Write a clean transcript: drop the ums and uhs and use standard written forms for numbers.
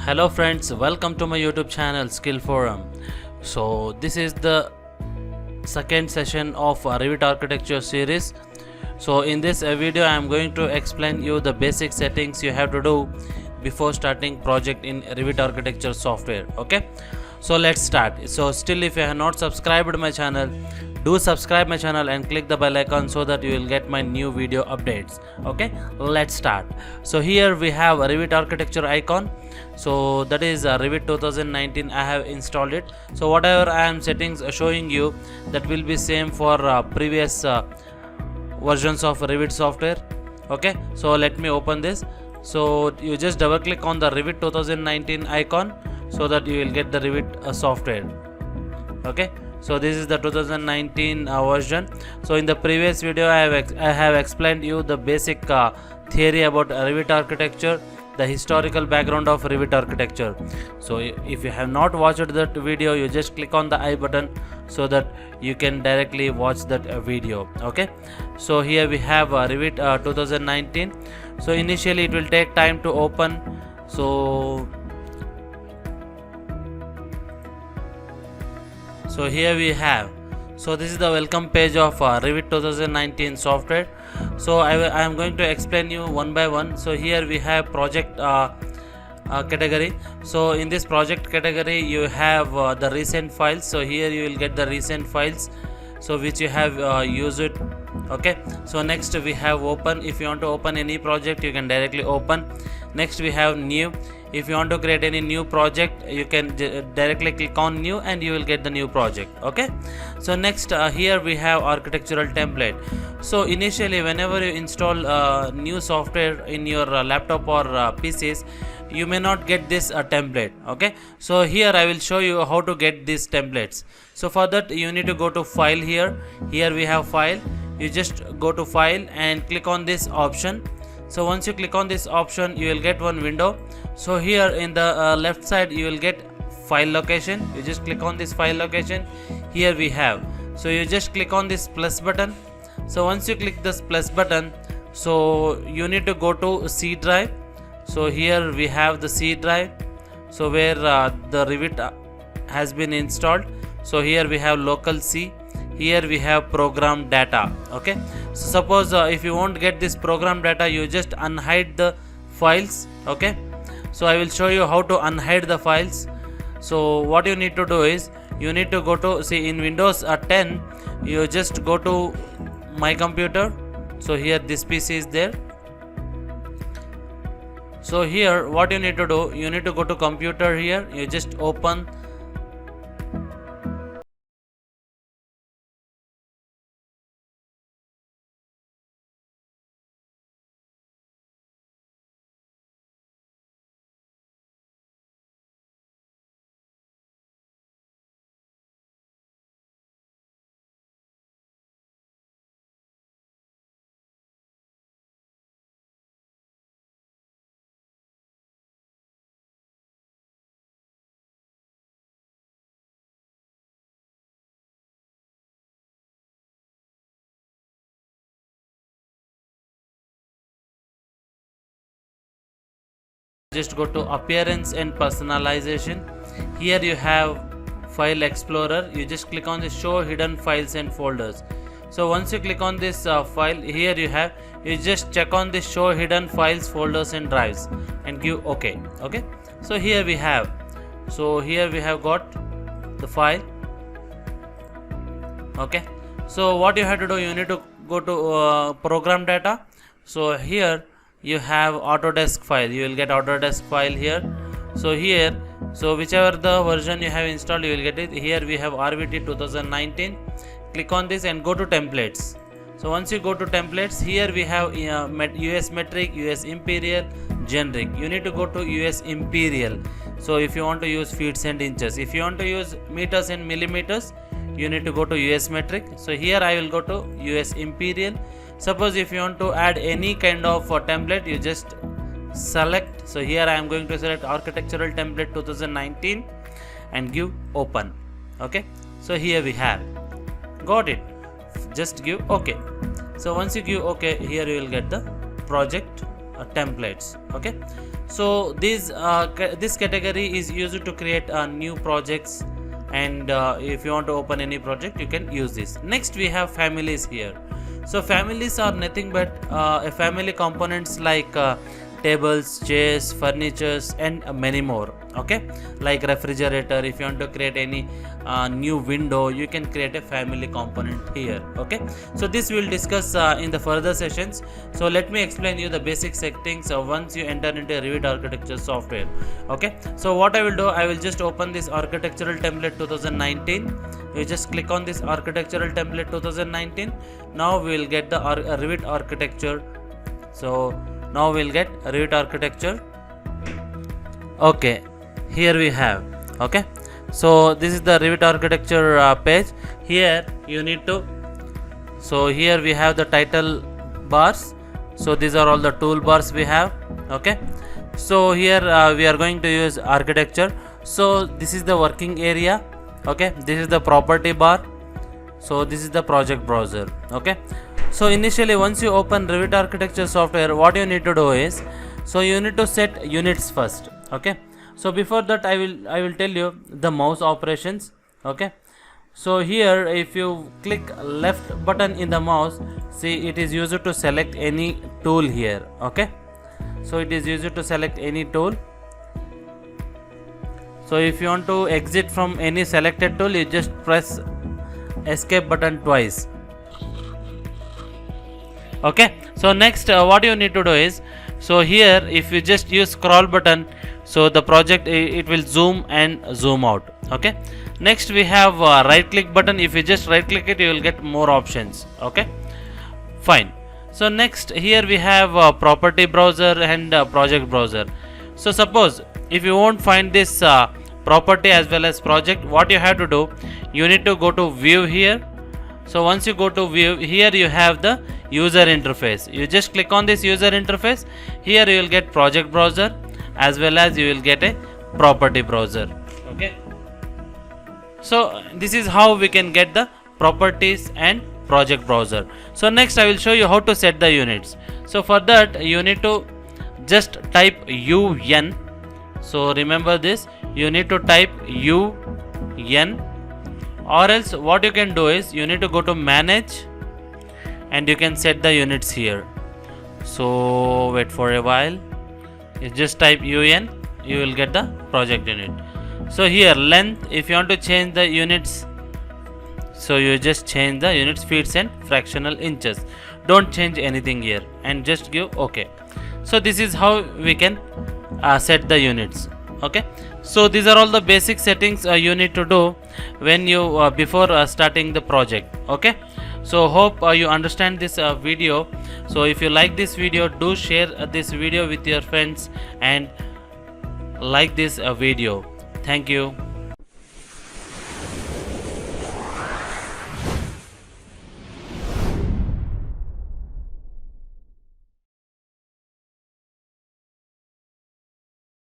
Hello friends, welcome to my YouTube channel Skill Forum. So this is the second session of Revit architecture series. So in this video I am going to explain you the basic settings you have to do before starting project in Revit architecture software. Okay, so let's start. So still, if you have not subscribed my channel, do subscribe my channel and click the bell icon so that you will get my new video updates. Okay, let's start. So here we have a Revit architecture icon. So that is Revit 2019. I have installed it. So whatever I am settings showing you, that will be same for previous versions of Revit software. Okay, so let me open this. So you just double click on the Revit 2019 icon so that you will get the Revit software. Okay, so this is the 2019 version. So in the previous video I have explained you the basic theory about Revit architecture, the historical background of Revit architecture. So if you have not watched that video, you just click on the I button so that you can directly watch that video. Okay, so here we have Revit 2019. So initially it will take time to open. So here we have, so this is the welcome page of Revit 2019 software. So I am going to explain you one by one. So here we have project category. So in this project category you have the recent files. So here you will get the recent files, so which you have used it. Okay, so next we have open. If you want to open any project, you can directly open. Next we have new. If you want to create any new project, you can directly click on new and you will get the new project. Okay, so next here we have architectural template. So initially whenever you install new software in your laptop or PCs, you may not get this template. Okay, so here I will show you how to get these templates. So for that you need to go to file. Here we have file. You just go to file and click on this option. So once you click on this option, you will get one window. So here in the left side you will get file location. You just click on this file location. Here we have, so you just click on this plus button. So once you click this plus button, so you need to go to C drive. So here we have the C drive, so where the Revit has been installed. So here we have local C. Here we have program data. Okay, so suppose if you won't get this program data, you just unhide the files. Okay, so I will show you how to unhide the files. So what you need to do is, you need to go to, see, in Windows 10 you just go to my computer. So here this PC is there. So here what you need to do, you need to go to computer. Here you just open just go to appearance and personalization. Here you have file explorer. You just click on the show hidden files and folders. So once you click on this file, here you just check on the show hidden files, folders and drives and give OK. Okay, so here we have, got the file. Okay, so what you have to do, you need to go to program data. So here you have Autodesk file. You will get Autodesk file here. So here, so whichever the version you have installed, you will get it. Here we have RVT 2019. Click on this and go to templates. So once you go to templates, here we have US metric, US imperial, generic. You need to go to US imperial. So if you want to use feet and inches, if you want to use meters and millimeters, you need to go to US metric. So here I will go to US imperial. Suppose if you want to add any kind of template, you just select. So here I am going to select architectural template 2019 and give open. Okay, so here we have got it. Just give OK. So once you give OK, here you will get the project templates. Okay, So this category is used to create new projects, and if you want to open any project you can use this. Next we have families here. So families are nothing but a family components like tables, chairs, furnitures, and many more. Okay, like refrigerator. If you want to create any new window, you can create a family component here. Okay, so this we'll discuss in the further sessions. So let me explain you the basic settings once you enter into Revit architecture software. Okay, so what I will do, I will just open this architectural template 2019. You just click on this architectural template 2019. Now we will get the Revit architecture. So now we'll get Revit architecture. Okay, here we have. Okay, so this is the Revit architecture page. Here you need to, so here we have the title bars. So these are all the toolbars we have. Okay, so here we are going to use architecture. So this is the working area. Okay, this is the property bar. So this is the project browser. Okay, so initially once you open Revit architecture software, what you need to do is, so you need to set units first. Okay, so before that I will tell you the mouse operations. Okay, so here if you click left button in the mouse, see it is used to select any tool here. Okay, so it is used to select any tool. So if you want to exit from any selected tool, you just press escape button twice. Okay, so next what you need to do is, so here if you just use scroll button, so the project it will zoom and zoom out. Okay, next we have right click button. If you just right click it, you will get more options. Okay, fine. So next here we have property browser and project browser. So suppose if you won't find this property as well as project, what you have to do, you need to go to view here. So once you go to view, here you have the user interface. You just click on this user interface. Here you will get project browser as well as you will get a property browser. Okay, so this is how we can get the properties and project browser. So next I will show you how to set the units. So for that you need to just type UN. So remember this, you need to type UN, or else what you can do is you need to go to manage and you can set the units here. So wait for a while, you just type UN, you will get the project unit. So here length, if you want to change the units, so you just change the units, feet and fractional inches. Don't change anything here and just give OK. So this is how we can set the units. Okay, so these are all the basic settings you need to do when you before starting the project. Okay, so hope you understand this video. So if you like this video, do share this video with your friends and like this video. Thank you.